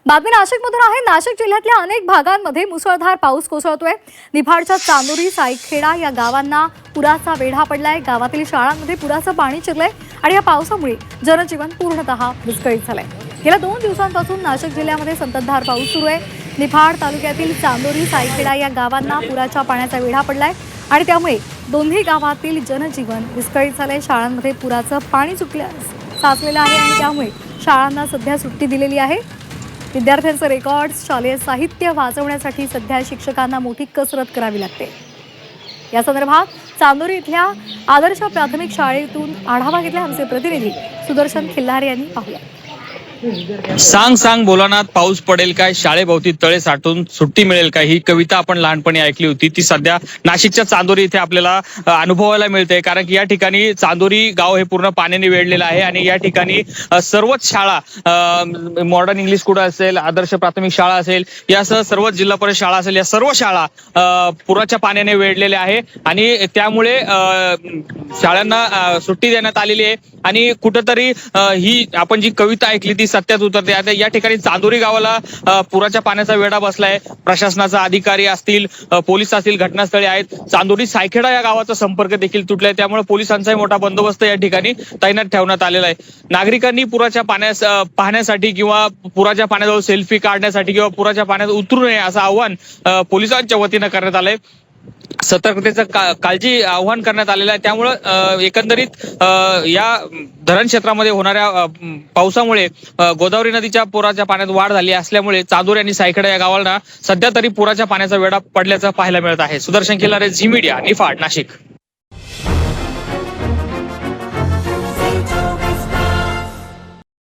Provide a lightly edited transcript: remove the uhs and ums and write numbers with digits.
बातमी नाशिकमधून आहे। नाशिक जिल्ह्यातल्या अनेक भागांमध्ये मुसळधार पाऊस कोसळतोय। निफाडच्या चांदोरी सायखेडा या गावांना पुराचा वेढा पडलाय। गावातील शाळांमध्ये पुराचं पाणी शिरलंय आणि या पावसामुळे जनजीवन पूर्णतः विस्कळीत झालंय। गेल्या 2 दिवसांपासून नाशिक जिल्ह्यामध्ये संततधार पाऊस सुरू आहे। निफाड तालुक्यातील चांदोरी सायखेडा या गावांना पुराच्या पाण्याचा वेढा पडलाय आणि त्यामुळे दोन्ही गावातील जनजीवन विस्कळीत झालंय। शाळांमध्ये पुराचं पाणी साचलेलं आहे आणि त्यामुळे शाळांना सध्या सुट्टी दिलेली आहे। विद्यार्थ्यांचे रेकॉर्ड्स, शालेय साहित्य वाचवण्यासाठी सध्या शिक्षकांना मोठी कसरत करावी लागते। या संदर्भात चांदोरी इथल्या आदर्श प्राथमिक शाळेतून आढावा घेतला आमचे प्रतिनिधी सुदर्शन खिल्लारे यांनी। पाहूया। सांग सांग भोलानाथ, पाऊस पडेल काय, शाळेभोवती तळे साठून सुट्टी मिळेल काय, ही कविता आपण लहानपणी ऐकली होती। ती सध्या नाशिकच्या चांदोरी इथे आपल्याला अनुभवायला मिळते। कारण की या ठिकाणी चांदोरी गाव हे पूर्ण पाण्याने वेढलेलं आहे आणि या ठिकाणी सर्वच शाळा, मॉडर्न इंग्लिश स्कूल असेल, आदर्श प्राथमिक शाळा असेल, यासह सर्वच जिल्हा परिषद शाळा असेल, या सर्व शाळा पुराच्या पाण्याने वेढलेल्या आहे आणि त्यामुळे शाळांना सुट्टी देण्यात आलेली आहे। आणि कुठंतरी ही आपण जी कविता ऐकली ती सत्यात उतरते। आता या ठिकाणी चांदोरी गावाला पुराच्या पाण्याचा वेढा बसलाय। प्रशासनाचा अधिकारी असतील, पोलीस असतील घटनास्थळी आहेत। चांदोरी सायखेडा या गावाचा संपर्क देखील तुटलाय, त्यामुळे पोलिसांचाही मोठा बंदोबस्त या ठिकाणी तैनात ठेवण्यात आलेला आहे। नागरिकांनी पुराच्या पाहण्यासाठी किंवा पुराच्या पाण्याजवळ सेल्फी काढण्यासाठी किंवा पुराच्या पाण्यात उतरू नये असं आव्हान पोलिसांच्या वतीनं करण्यात आलंय। सतर्कतेचं काळजी आव्हान करण्यात आलेलं आहे। त्यामुळं एकंदरीत या धरण क्षेत्रामध्ये होणाऱ्या पावसामुळे गोदावरी नदीच्या पुराच्या पाण्यात वाढ झाली असल्यामुळे चांदोरी आणि सायखेडा या गावांना सध्या तरी पुराच्या पाण्याचा वेढा पडल्याचं पाहायला मिळत आहे। सुदर्शन खिल्लारे, झी मीडिया, निफाड, नाशिक।